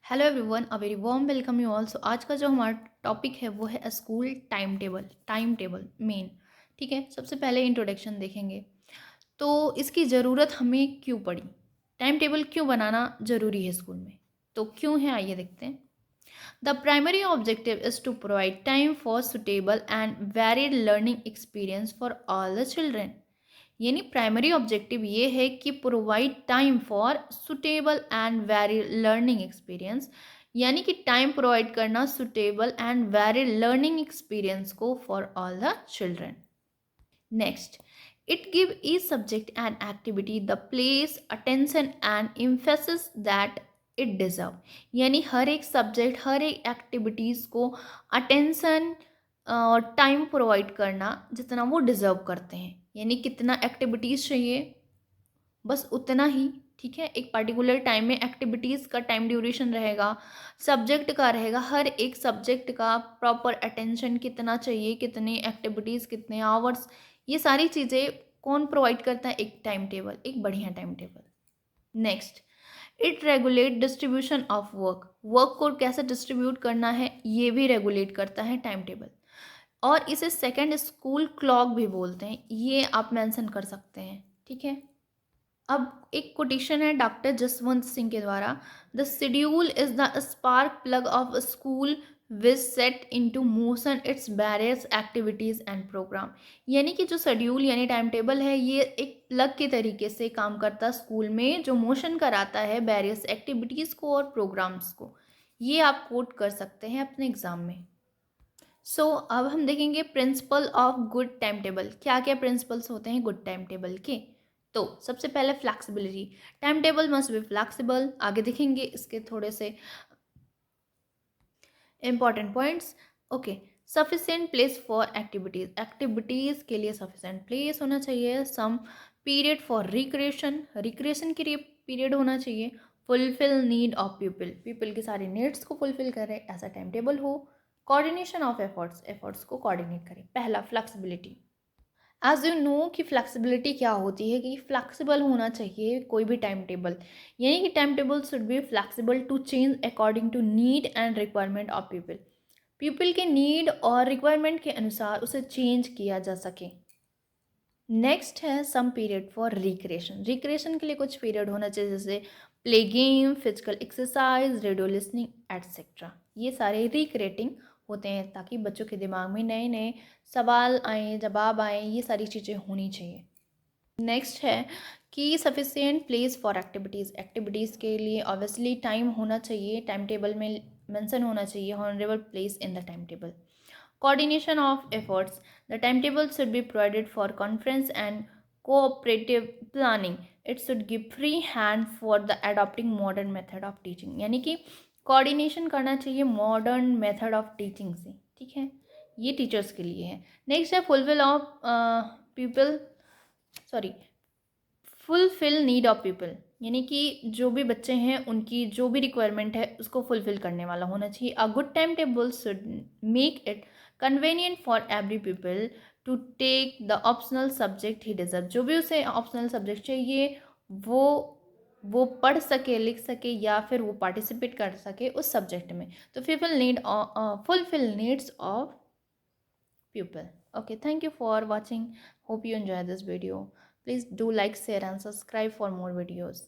Hello everyone, a very warm welcome you all. So आज का जो हमारा टॉपिक है वो है स्कूल टाइम टेबल मेन। ठीक है, सबसे पहले इंट्रोडक्शन देखेंगे तो इसकी ज़रूरत हमें क्यों पड़ी। टाइम टेबल क्यों बनाना ज़रूरी है स्कूल में, तो क्यों है आइए देखते हैं। The primary objective is to provide time for suitable and varied learning experience for all the children. यानी प्राइमरी ऑब्जेक्टिव ये है कि provide time for suitable and very learning experience, यानी कि टाइम प्रोवाइड करना suitable and very learning experience को for all the children. Next, it give each subject and activity the place, attention and emphasis that it deserve। यानी हर एक subject हर एक activities को attention और time provide करना जितना वो डिज़र्व करते हैं। यानी कितना एक्टिविटीज़ चाहिए, बस उतना ही। ठीक है, एक पर्टिकुलर टाइम में एक्टिविटीज़ का टाइम ड्यूरेशन रहेगा, सब्जेक्ट का रहेगा, हर एक सब्जेक्ट का प्रॉपर अटेंशन कितना चाहिए, कितनी एक्टिविटीज़, कितने आवर्स, ये सारी चीज़ें कौन प्रोवाइड करता है? एक टाइम टेबल, एक बढ़िया time table. Next, it regulate distribution of work. Work को कैसे डिस्ट्रीब्यूट करना है ये भी रेगुलेट करता है टाइम टेबल। और इसे सेकंड स्कूल क्लॉक भी बोलते हैं, ये आप मेंशन कर सकते हैं। ठीक है, अब एक कोटेशन है डॉक्टर जसवंत सिंह के द्वारा, the schedule is the spark plug of school which set into motion its barriers activities and programme. यानी कि जो शेड्यूल यानी टाइम टेबल है ये एक प्लग के तरीके से काम करता है स्कूल में, जो मोशन कराता है बैरियर्स एक्टिविटीज़ को और प्रोग्राम्स को। ये आप कोट कर सकते हैं अपने एग्जाम में। अब हम देखेंगे principle of good time table. क्या क्या प्रिंसिपल्स होते हैं गुड टाइम टेबल के। तो सबसे पहले flexibility, time table must be flexible. आगे देखेंगे इसके थोड़े से important points. Okay, sufficient place for activities, activities के लिए सफिशिएंट प्लेस होना चाहिए। Some period for recreation, recreation के लिए पीरियड होना चाहिए। Fulfil need of people, people के सारे नीड्स को फुलफिल करे ऐसा टाइम टेबल हो। कोऑर्डिनेशन ऑफ एफर्ट्स, एफर्ट्स को कोऑर्डिनेट करें। पहला फ्लेक्सिबिलिटी। एज यू नो कि फ्लेक्सिबिलिटी क्या होती है, कि फ्लेक्सिबल होना चाहिए कोई भी टाइम टेबल। यानी कि time table should be flexible to change according to need and requirement of people. People के नीड और रिक्वायरमेंट के अनुसार उसे चेंज किया जा सके। नेक्स्ट है some period for recreation, recreation के लिए कुछ पीरियड होना चाहिए, जैसे play game, physical exercise, radio listening etcetera. ये सारे रिक्रिएटिंग होते हैं ताकि बच्चों के दिमाग में नए नए सवाल आएँ, जवाब आएँ, ये सारी चीज़ें होनी चाहिए। नेक्स्ट है कि sufficient place for activities, activities के लिए ऑब्वियसली टाइम होना चाहिए, टाइम टेबल में मेंशन होना चाहिए honourable place in the time table. Coordination of efforts, the timetable should be provided for conference and cooperative planning. It should give free hand for the adopting modern method of teaching। यानी कि coordination करना चाहिए modern method of teaching से। ठीक है, ये teachers के लिए है। नेक्स्ट है fulfil of people sorry fulfil need of people, यानी कि जो भी बच्चे हैं उनकी जो भी रिक्वायरमेंट है उसको फुलफिल करने वाला होना चाहिए। A good time table should make it convenient for every people to take the optional subject he deserve. जो भी उसे ऑप्शनल सब्जेक्ट चाहिए वो वो पढ़ सके, लिख सके या फिर वो पार्टिसिपेट कर सके उस सब्जेक्ट में। तो fulfil needs of pupil। Okay, thank you for watching. Hope you enjoy this video. Please do like, share and subscribe for more videos.